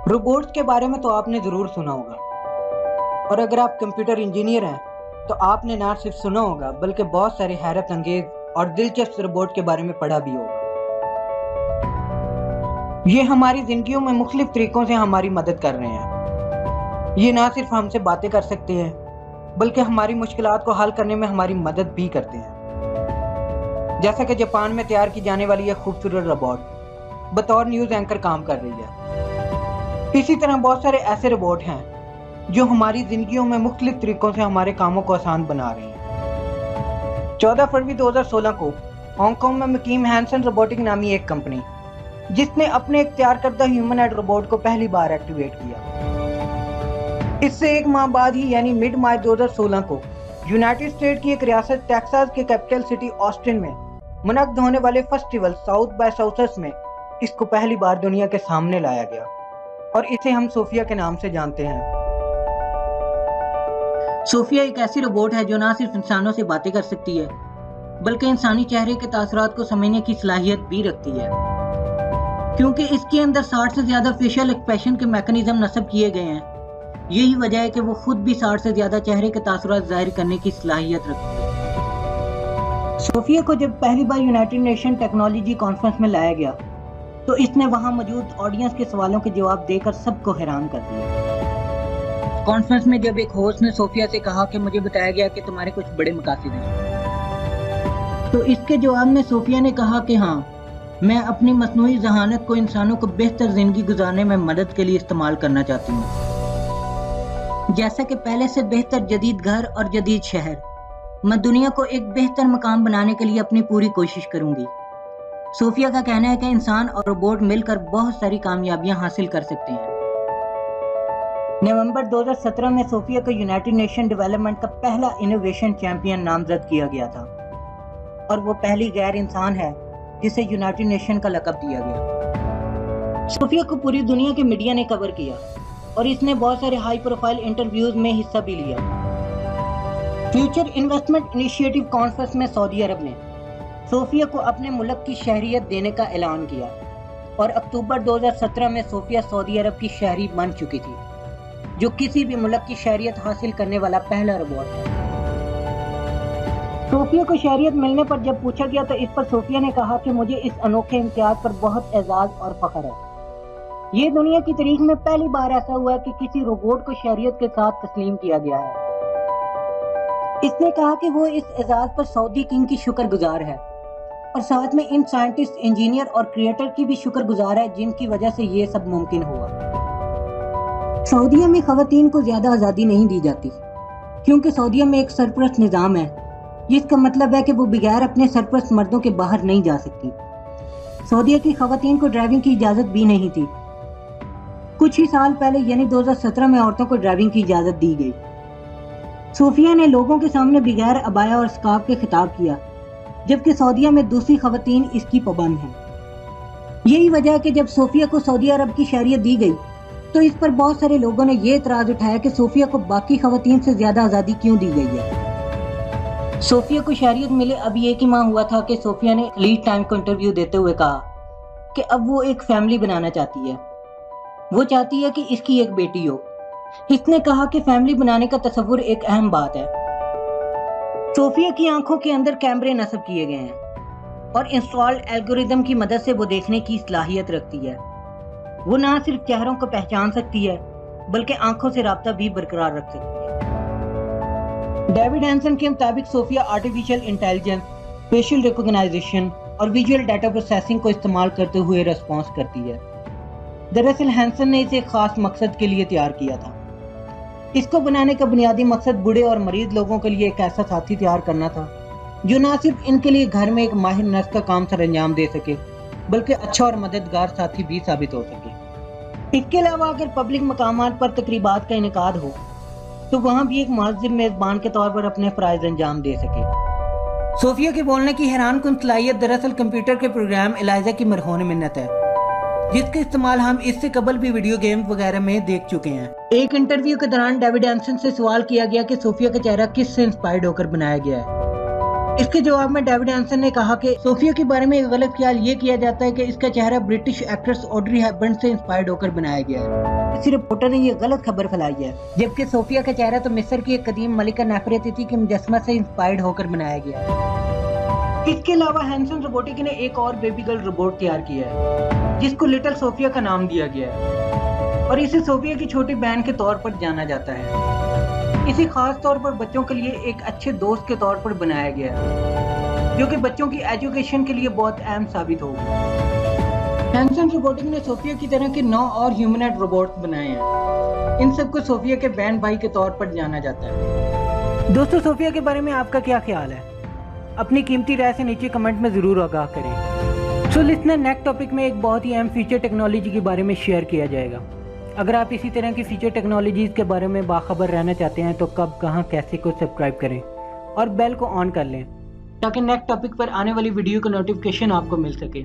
Robots के बारे में तो आपने ज़रूर सुना होगा, और अगर आप कंप्यूटर इंजीनियर हैं तो आपने ना सिर्फ सुना होगा बल्कि बहुत सारे हैरत अंगेज और दिलचस्प रोबोट के बारे में पढ़ा भी होगा। ये हमारी ज़िंदगियों में मुख्तलिफ तरीक़ों से हमारी मदद कर रहे हैं। ये ना सिर्फ हमसे बातें कर सकते हैं बल्कि हमारी मुश्किलात को हल करने में हमारी मदद भी करते हैं। जैसा कि जापान में तैयार की जाने वाली यह खूबसूरत रोबोट बतौर न्यूज़ एंकर काम कर रही है। इसी तरह बहुत सारे ऐसे रोबोट हैं जो हमारी ज़िंदगियों में मुख्तलिफ तरीक़ों से हमारे कामों को आसान बना रहे हैं। 14 फरवरी 2016 को हांगकांग में मुकीम हैंसन रोबोटिक नामी एक कंपनी, जिसने अपने इख्तियार करदा ह्यूमनॉइड रोबोट को पहली बार एक्टिवेट किया। इससे एक माह बाद ही यानी मिड मार्च 2016 को यूनाइटेड स्टेट की एक रियासत टेक्सास के कैपिटल सिटी ऑस्टिन में मुनक्किद होने वाले फेस्टिवल साउथ बाय साउथवेस्ट में इसको पहली बार दुनिया के सामने लाया गया और इसे हम सोफिया के नाम से जानते हैं। सोफिया एक ऐसी रोबोट है जो ना सिर्फ इंसानों से बातें कर सकती है बल्कि इंसानी चेहरे के तासरात को समझने की सलाहियत भी रखती है, क्योंकि इसके अंदर 60 से ज़्यादा फेशियल एक्सप्रेशन के मैकेनिज्म नस्ब किए गए हैं। यही वजह है कि वो खुद भी 60 से ज़्यादा चेहरे के तासरात ज़ाहिर करने की सलाहियत रखती है। सोफिया को जब पहली बार यूनाइटेड नेशन टेक्नोलॉजी कॉन्फ्रेंस में लाया गया तो इसने वहां मौजूद ऑडियंस के सवालों के जवाब देकर सबको हैरान कर दिया। कॉन्फ्रेंस में जब एक होस्ट ने सोफिया से कहा कि मुझे बताया गया कि तुम्हारे कुछ बड़े मकासद हैं, तो इसके जवाब में सोफिया ने कहा कि हाँ, मैं अपनी मसनूई ज़हानत को इंसानों को बेहतर ज़िंदगी गुजारने में मदद के लिए इस्तेमाल करना चाहती हूँ। जैसा कि पहले से बेहतर जदीद घर और जदीद शहर, मैं दुनिया को एक बेहतर मकाम बनाने के लिए अपनी पूरी कोशिश करूँगी। सोफिया का कहना है कि इंसान और रोबोट मिलकर बहुत सारी कामयाबियां हासिल कर सकते हैं। नवंबर 2017 में सोफिया को यूनाइटेड नेशन डेवलपमेंट का पहला इनोवेशन चैंपियन नामजद किया गया था और वो पहली गैर इंसान है जिसे यूनाइटेड नेशन का लक़ब दिया गया। सोफिया को पूरी दुनिया के मीडिया ने कवर किया और इसने बहुत सारे हाई प्रोफाइल इंटरव्यूज में हिस्सा भी लिया। फ्यूचर इन्वेस्टमेंट इनिशिएटिव कॉन्फ्रेंस में सऊदी अरब ने सोफिया को अपने मुल्क की शहरियत देने का ऐलान किया और अक्टूबर 2017 में सोफिया सऊदी अरब की शहरी बन चुकी थी, जो किसी भी मुल्क की शहरियत हासिल करने वाला पहला रोबोट है। सोफिया को शहरियत मिलने पर जब पूछा गया तो इस पर सोफिया ने कहा कि मुझे इस अनोखे इम्तियाज पर बहुत एजाज और फख्र है। ये दुनिया की तारीख में पहली बार ऐसा हुआ है कि किसी रोबोट को शहरियत के साथ तस्लीम किया गया है। इसने कहा कि वो इस एजाज पर सऊदी किंग की शुक्रगुजार है और साथ में इन साइंटिस्ट, इंजीनियर और क्रिएटर की भी शुक्रगुजार है जिनकी वजह से ये सब मुमकिन हुआ। सऊदीया में ख़वातीन को ज़्यादा आज़ादी नहीं दी जाती क्योंकि सऊदीया में एक सरपरस्त निज़ाम है, जिसका मतलब है कि वो बगैर अपने सरपरस्त मर्दों के बाहर नहीं जा सकती। सऊदीया की ख़वातीन को ड्राइविंग की इजाज़त भी नहीं थी। कुछ ही साल पहले यानी 2017 में औरतों को ड्राइविंग की इजाज़त दी गई। सोफिया ने लोगों के सामने बगैर अबाया और स्कार्फ के खिताब किया, जबकि सऊदीया में दूसरी ख़वातीन इसकी पाबंद हैं। यही वजह है कि जब सोफिया को सऊदी अरब की शहरियत दी गई तो इस पर बहुत सारे लोगों ने ये इतराज़ उठाया कि सोफिया को बाकी ख़वातीन से ज़्यादा आज़ादी क्यों दी गई है। सोफिया को शहरियत मिले अभी एक ही माह हुआ था कि सोफिया ने लीड टाइम को इंटरव्यू देते हुए कहा कि अब वो एक फैमिली बनाना चाहती है। वो चाहती है कि इसकी एक बेटी हो। इसने कहा कि फैमिली बनाने का तसव्वुर एक अहम बात है। सोफिया की आंखों के अंदर कैमरे नस्ब किए गए हैं और इंस्टॉल्ड एल्गोरिदम की मदद से वो देखने की सलाहियत रखती है। वो ना सिर्फ चेहरों को पहचान सकती है बल्कि आंखों से राब्ता भी बरकरार रख सकती है। डेविड हैंसन के मुताबिक Sophia artificial intelligence, facial recognition और विजुअल डाटा प्रोसेसिंग को इस्तेमाल करते हुए रिस्पॉन्स करती है। दरअसल हैंसन ने इसे खास मकसद के लिए तैयार किया था। इसको बनाने का बुनियादी मकसद बूढ़े और मरीज लोगों के लिए एक ऐसा साथी तैयार करना था जो न सिर्फ इनके लिए घर में एक माहिर नर्स का काम सर अंजाम दे सके बल्कि अच्छा और मददगार साथी भी साबित हो सके। इसके अलावा अगर पब्लिक मकामात पर तकरीबात का इनेकाद हो तो वहाँ भी एक मुअज़्ज़िब मेज़बान के तौर पर अपने फ़राइज़ अंजाम दे सके। सोफिया के बोलने की हैरान कुन सलाहियत दरअसल कंप्यूटर के प्रोग्राम एलाइजा की मरहून मिन्नत है, जिसका इस्तेमाल हम इससे कबल भी वीडियो गेम वगैरह में देख चुके हैं। एक इंटरव्यू के दौरान डेविड हैंसन से सवाल किया गया कि सोफिया का चेहरा किस से इंस्पायर्ड होकर बनाया गया है। اس کے جواب میں ڈیوڈ اینسن نے کہا کہ صوفیہ کے بارے میں ایک غلط خیال یہ کیا جاتا ہے کہ اس کا چہرہ برٹش ایکٹریس آڈری ہیپبرن سے انسپائرڈ ہو کر بنایا گیا ہے۔ اس رپورٹر نے یہ غلط خبر پھیلائی ہے، جبکہ صوفیہ کا چہرہ تو مصر کی ایک قدیم ملکہ نیفریتیتی کے مجسمہ سے انسپائرڈ ہو کر بنایا گیا ہے۔ اس کے علاوہ ہینسن روبوٹک نے ایک اور بیبی گرل روبوٹ تیار کیا ہے جس کو لٹل صوفیہ کا نام دیا گیا ہے اور اسے صوفیہ کی چھوٹی بہن کے طور پر جانا جاتا ہے۔ اسے خاص طور پر بچوں کے لیے ایک اچھے دوست کے طور پر بنایا گیا ہے جو کہ بچوں کی ایجوکیشن کے لیے بہت اہم ثابت ہوگا۔ ہینسن روبوٹک نے صوفیہ کی طرح کے 9 اور ہیومنائڈ روبوٹس بنائے ہیں۔ ان سب کو صوفیہ کے بہن بھائی کے طور پر جانا جاتا ہے۔ دوستو، صوفیہ کے بارے میں آپ کا کیا خیال ہے؟ اپنی قیمتی رائے سے نیچے کمنٹ میں ضرور آگاہ کریں۔ سو لسنر، نیکسٹ ٹاپک میں ایک بہت ہی اہم فیچر ٹیکنالوجی کے بارے میں شیئر کیا جائے گا۔ اگر آپ اسی طرح کی فیچر ٹیکنالوجیز کے بارے میں باخبر رہنا چاہتے ہیں تو کب، کہاں، کیسے کو سبسکرائب کریں اور بیل کو آن کر لیں تاکہ نیکسٹ ٹاپک پر آنے والی ویڈیو کا نوٹیفیکیشن آپ کو مل سکے۔